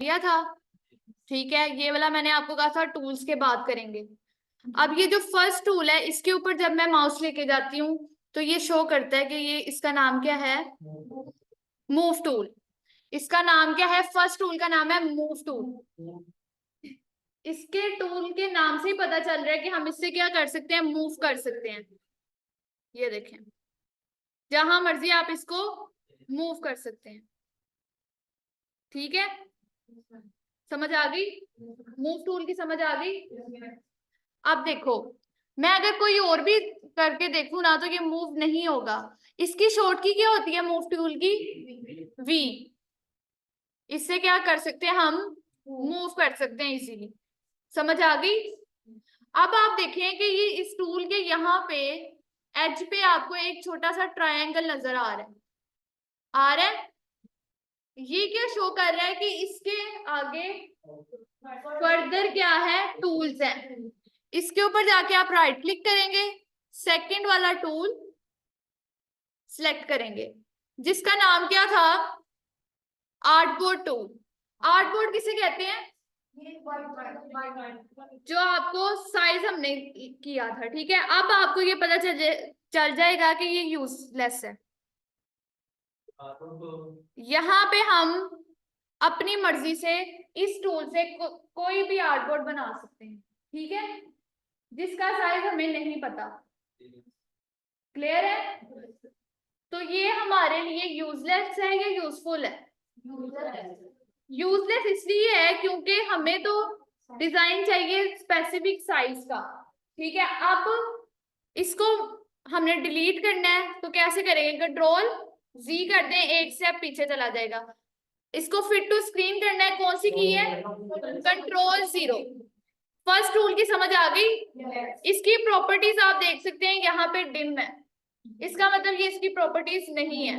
लिया था। ठीक है, ये वाला मैंने आपको कहा था टूल्स के बात करेंगे। अब ये जो फर्स्ट टूल है, इसके ऊपर जब मैं माउस लेके जाती हूँ तो ये शो करता है कि ये, इसका नाम क्या है, मूव टूल। इसका नाम क्या है, फर्स्ट टूल का नाम है मूव टूल। इसके टूल के नाम से ही पता चल रहा है कि हम इससे क्या कर सकते हैं, मूव कर सकते हैं। ये देखें, जहां मर्जी आप इसको मूव कर सकते हैं। ठीक है, समझ आ गई, मूव टूल की समझ आ गई। अब देखो, मैं अगर कोई और भी करके देखूं ना तो ये मूव नहीं होगा। इसकी शॉर्ट की क्या होती है मूव टूल की, वी। इससे क्या कर सकते हैं हम, मूव कर सकते हैं इजीली। समझ आ गई। अब आप देखें कि ये इस टूल के यहाँ पे एज पे आपको एक छोटा सा ट्रायंगल नजर आ रहा है, आ रहा है। ये क्या शो कर रहा है कि इसके आगे फर्दर क्या है, टूल्स हैं। इसके ऊपर जाके आप राइट क्लिक करेंगे, सेकंड वाला टूल सिलेक्ट करेंगे, जिसका नाम क्या था, आर्टबोर्ड टूल। आर्टबोर्ड किसे कहते हैं, जो आपको साइज हमने किया था। ठीक है, अब आपको ये पता चल जाएगा कि ये यूजलेस है। यहाँ पे हम अपनी मर्जी से इस टूल से कोई भी आर्टबोर्ड बना सकते हैं। ठीक है, जिसका साइज हमें नहीं पता। क्लियर है। तो ये हमारे लिए यूजलेस है या यूजफुल है, यूजलेस इसलिए है क्योंकि हमें तो डिजाइन चाहिए स्पेसिफिक साइज का। ठीक है, अब इसको हमने डिलीट करना है तो कैसे करेंगे, कंट्रोल जी कर दें, एक स्टेप पीछे चला जाएगा। इसको फिट टू स्क्रीन करना है, कौन सी की है, कंट्रोल 0। फर्स्ट रूल की समझ आ गई। इसकी प्रॉपर्टीज आप देख सकते हैं, यहाँ पे डिम है, इसका मतलब ये इसकी प्रॉपर्टीज नहीं है।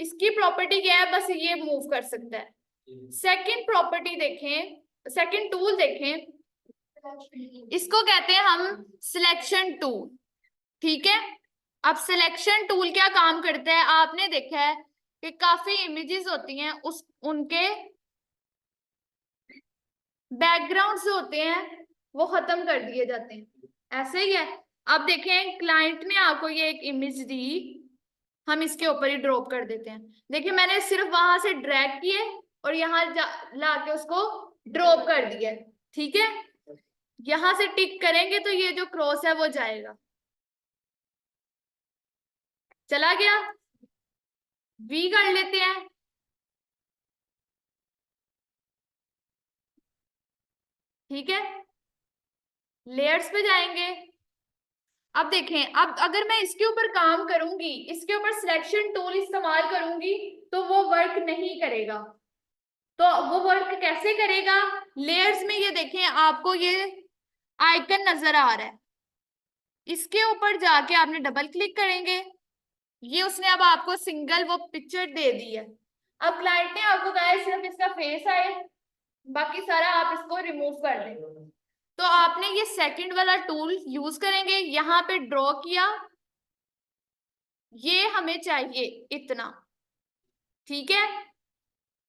इसकी प्रॉपर्टी क्या है, बस ये मूव कर सकता है। सेकंड प्रॉपर्टी देखें, सेकंड टूल देखें, इसको कहते हैं हम सिलेक्शन टूल। ठीक है, अब सिलेक्शन टूल क्या काम करता है, आपने देखा है कि काफी इमेजेस होती हैं, उस उनके बैकग्राउंड्स जो होते हैं वो खत्म कर दिए जाते हैं। ऐसे ही है। अब देखें, क्लाइंट ने आपको ये एक इमेज दी, हम इसके ऊपर ही ड्रॉप कर देते हैं। देखिए, मैंने सिर्फ वहां से ड्रैग किए और यहाँ लाके उसको ड्रॉप कर दिया। ठीक है, यहां से टिक करेंगे तो ये जो क्रॉस है वो जाएगा, चला गया। वी कर लेते हैं। ठीक है, लेयर्स पे जाएंगे। अब देखें, अब अगर मैं इसके ऊपर काम करूंगी, इसके ऊपर सिलेक्शन टूल इस्तेमाल करूंगी तो वो वर्क नहीं करेगा। तो वो वर्क कैसे करेगा, लेयर्स में ये देखें, आपको ये आइकन नजर आ रहा है, इसके ऊपर जाके आपने डबल क्लिक करेंगे, ये उसने अब आपको सिंगल वो पिक्चर दे दी है। अब क्लाइंट ने आपको कहा है सिर्फ इसका फेस आए, बाकी सारा आप इसको रिमूव कर दें। तो आपने ये सेकंड वाला टूल यूज करेंगे, यहाँ पे ड्रॉ किया, ये हमें चाहिए इतना। ठीक है,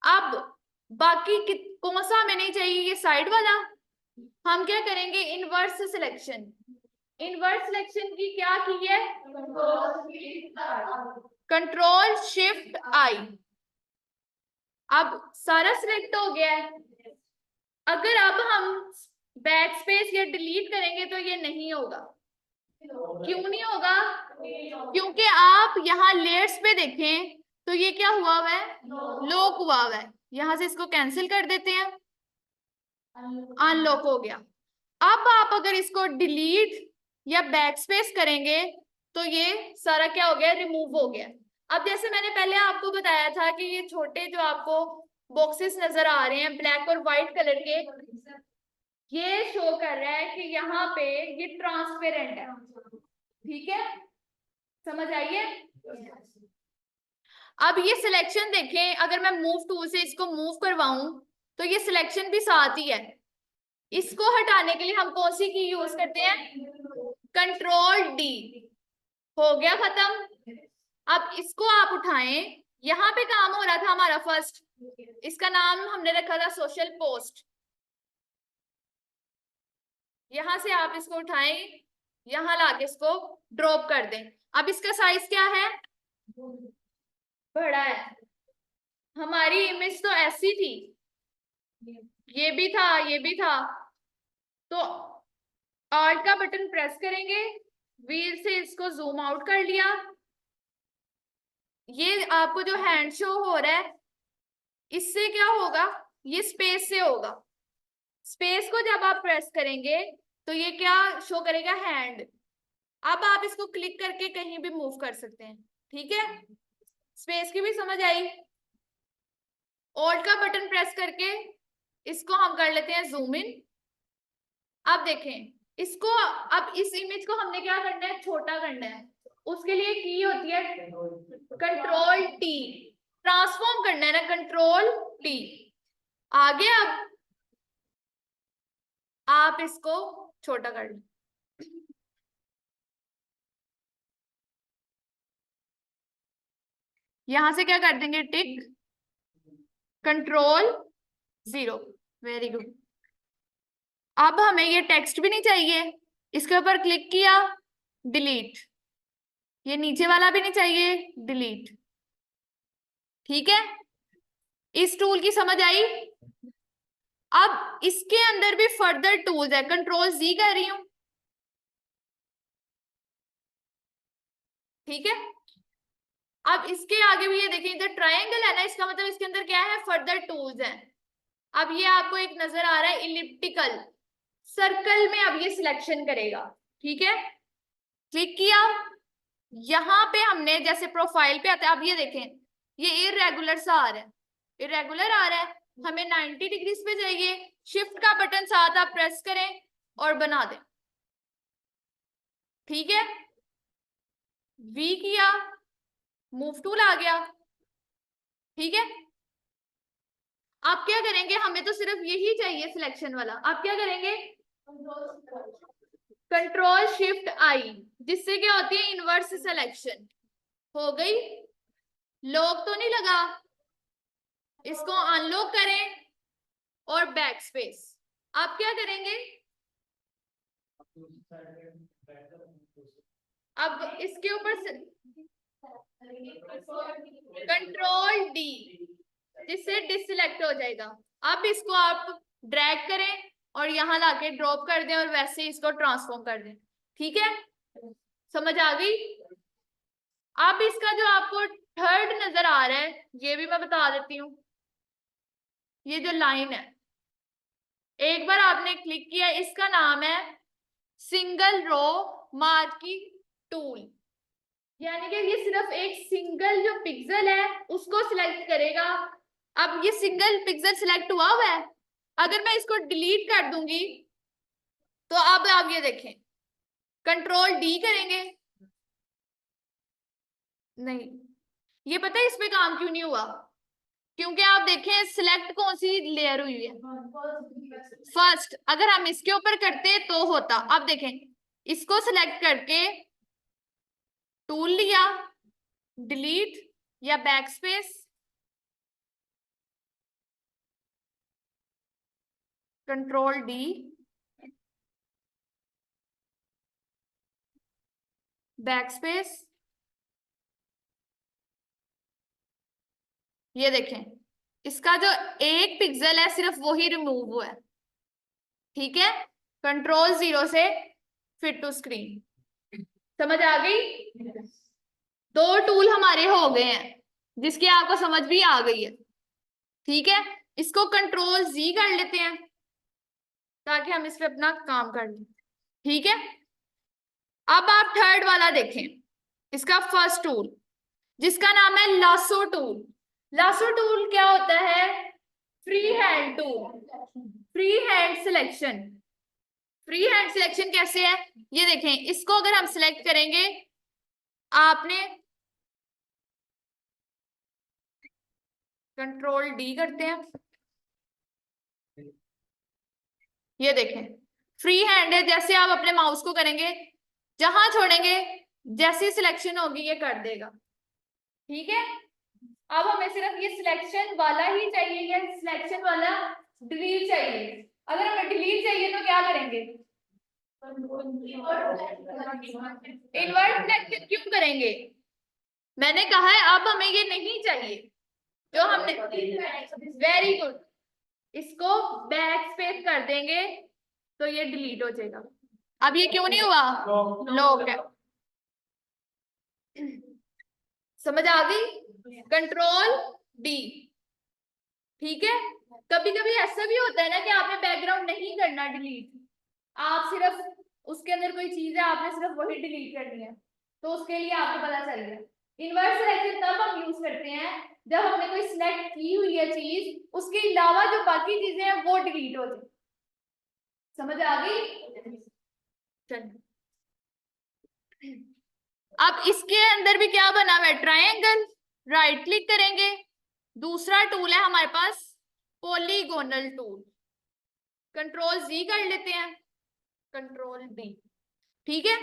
अब बाकी कौन सा हमें नहीं चाहिए, ये साइड वाला। हम क्या करेंगे, इनवर्स सिलेक्शन। इनवर्स सिलेक्शन की क्या की है, कंट्रोल शिफ्ट आई। अब सारा सिलेक्ट हो गया है। अगर अब हम बैक स्पेस या डिलीट करेंगे तो ये नहीं होगा। क्यों नहीं होगा, क्योंकि आप यहाँ लेयर्स पे देखें तो ये क्या हुआ हुआ है, लॉक हुआ हुआ है। यहां से इसको कैंसिल कर देते हैं, अनलॉक हो गया। अब आप अगर इसको डिलीट या बैक स्पेस करेंगे तो ये सारा क्या हो गया, रिमूव हो गया। अब जैसे मैंने पहले आपको बताया था कि ये छोटे जो आपको बॉक्सेस नजर आ रहे हैं ब्लैक और व्हाइट कलर के, ये शो कर रहा है कि यहाँ पे ये ट्रांसपेरेंट है। ठीक है, समझ आइए। अब ये सिलेक्शन देखें, अगर मैं मूव टूल से इसको मूव करवाऊं तो ये सिलेक्शन भी साथ ही है। इसको हटाने के लिए हम कौन सी की यूज करते हैं, कंट्रोल डी। हो गया खत्म। अब इसको आप उठाएं, यहाँ पे काम हो रहा था हमारा फर्स्ट, इसका नाम हमने रखा था सोशल पोस्ट। यहां से आप इसको उठाएं, यहां लाके इसको ड्रॉप कर दें। अब इसका साइज क्या है, बड़ा है। हमारी इमेज तो ऐसी थी, ये भी था, ये भी था। तो आर्ट का बटन प्रेस करेंगे, व्हील से इसको जूम आउट कर लिया। ये आपको जो हैंड शो हो रहा है, इससे क्या होगा, ये स्पेस से होगा। स्पेस को जब आप प्रेस करेंगे तो ये क्या शो करेगा, हैंड। अब आप इसको क्लिक करके कहीं भी मूव कर सकते हैं, ठीक है। स्पेस की भी समझ आई। ऑल्ट का बटन प्रेस करके इसको हम कर लेते हैं जूम इन। अब देखें इसको, अब इस इमेज को हमने क्या करना है, छोटा करना है। उसके लिए की होती है कंट्रोल टी, ट्रांसफॉर्म करना है ना, कंट्रोल टी। आगे अब आप इसको छोटा कर लो। यहां से क्या कर देंगे, टिक, कंट्रोल जीरो, वेरी गुड। अब हमें ये टेक्स्ट भी नहीं चाहिए, इसके ऊपर क्लिक किया, डिलीट। ये नीचे वाला भी नहीं चाहिए, डिलीट। ठीक है, इस टूल की समझ आई। अब इसके अंदर भी फर्दर टूल्स है, कंट्रोल जी कर रही हूं, ठीक है। अब इसके आगे भी ये देखिए, इधर ट्रायंगल है ना, इसका मतलब इसके अंदर क्या है, फर्दर टूल्स हैं। अब ये आपको एक नजर आ रहा है इलिप्टिकल, सर्कल में अब ये सिलेक्शन करेगा, ठीक है। क्लिक किया, यहां पे हमने जैसे प्रोफाइल पे आता है, अब ये देखें ये इरेगुलर सा आ रहा है, इरेगुलर आ रहा है। हमें 90 डिग्रीज पे चाहिए, शिफ्ट का बटन साथ आप प्रेस करें और बना दें, ठीक है। वी किया, मूव टूल आ गया, ठीक है। आप क्या करेंगे, हमें तो सिर्फ यही चाहिए सिलेक्शन वाला। आप क्या करेंगे, कंट्रोल शिफ्ट आई, जिससे क्या होती है, इनवर्स सिलेक्शन हो गई। लॉक तो नहीं लगा, इसको अनलॉक करें और बैक स्पेस। आप क्या करेंगे, अब इसके ऊपर कंट्रोल डी, जिससे डिससिलेक्ट हो जाएगा। अब इसको आप ड्रैग करें और यहां लाके ड्रॉप कर दें और वैसे ही इसको ट्रांसफॉर्म कर दें, ठीक है। समझ आ गई। अब इसका जो आपको थर्ड नजर आ रहा है, ये भी मैं बता देती हूँ। ये जो लाइन है, एक बार आपने क्लिक किया, इसका नाम है सिंगल रो मार्किंग टूल। यानी कि ये सिर्फ एक सिंगल जो पिक्सल है उसको सिलेक्ट करेगा। अब ये सिंगल पिक्सल सिलेक्ट हुआ है, अगर मैं इसको डिलीट कर दूंगी तो अब आप ये देखें, कंट्रोल डी करेंगे, नहीं, ये पता है इस पे काम क्यों नहीं हुआ, क्योंकि आप देखें सिलेक्ट कौन सी लेयर हुई है, फर्स्ट। अगर हम इसके ऊपर करते तो होता। अब देखें, इसको सिलेक्ट करके टूल लिया, डिलीट या back space, control D, back space. ये देखें, इसका जो एक पिक्सल है सिर्फ वो ही रिमूव हुआ है, ठीक है। कंट्रोल जीरो से फिट टू स्क्रीन। समझ आ गई। दो टूल हमारे हो गए हैं, जिसकी आपको समझ भी आ गई है, ठीक है। इसको कंट्रोल जी कर लेते हैं ताकि हम इस पे अपना काम कर लें, ठीक है। अब आप थर्ड वाला देखें, इसका फर्स्ट टूल जिसका नाम है लासो टूल। लासो टूल क्या होता है, free hand tool, free hand selection. Free hand selection कैसे है, ये देखें, इसको अगर हम सिलेक्ट करेंगे, आपने कंट्रोल डी करते हैं, ये देखें फ्री हैंड है, जैसे आप अपने माउस को करेंगे, जहां छोड़ेंगे जैसी सिलेक्शन होगी ये कर देगा, ठीक है। अब हमें सिर्फ ये सिलेक्शन वाला ही चाहिए या सिलेक्शन वाला डिलीट चाहिए? अगर हमें डिलीट चाहिए तो क्या करेंगे? इन्वर्ट सिलेक्शन क्यों करेंगे? मैंने कहा है अब हमें ये नहीं चाहिए जो हमने। वेरी गुड, इसको बैक स्पेस कर देंगे तो ये डिलीट हो जाएगा। अब ये क्यों नहीं हुआ? लॉक है। समझ आ गई? Control D. ठीक है, कभी कभी ऐसा भी होता है ना कि आपने बैकग्राउंड नहीं करना डिलीट, आप सिर्फ उसके अंदर कोई चीज है आपने सिर्फ वही डिलीट करनी है, तो उसके लिए आपको पता चल गया। इन्वर्स सिलेक्शन तब हम यूज करते हैं जब हमने कोई सिलेक्ट की हुई है चीज, उसके अलावा जो बाकी चीजें हैं वो डिलीट हो जाए। समझ आ गई? चलिए, अब इसके अंदर भी क्या बना हुआ है? ट्रायंगल। राइट क्लिक करेंगे, दूसरा टूल है हमारे पास पॉलीगोनल टूल। कंट्रोल जी कर लेते हैं, कंट्रोल डी। ठीक है,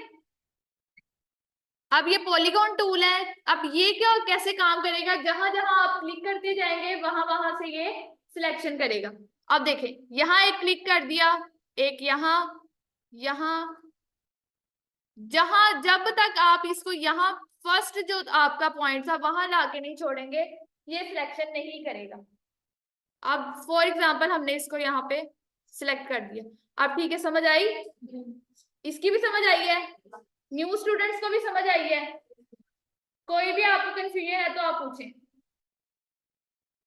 अब ये पॉलीगॉन टूल है। अब ये क्या कैसे काम करेगा? जहां जहां आप क्लिक करते जाएंगे वहां वहां से ये सिलेक्शन करेगा। अब देखें, यहाँ एक क्लिक कर दिया, एक यहाँ, यहाँ, जहां जब तक आप इसको यहाँ फर्स्ट जो आपका पॉइंट था वहां लाके नहीं छोड़ेंगे ये सिलेक्शन नहीं करेगा। अब फॉर एग्जाम्पल हमने इसको यहाँ पे सिलेक्ट कर दिया। अब ठीक है, समझ आई? इसकी भी समझ आई है? न्यू स्टूडेंट्स को भी समझ आई है? कोई भी आपको कंफ्यूजन है तो आप पूछें।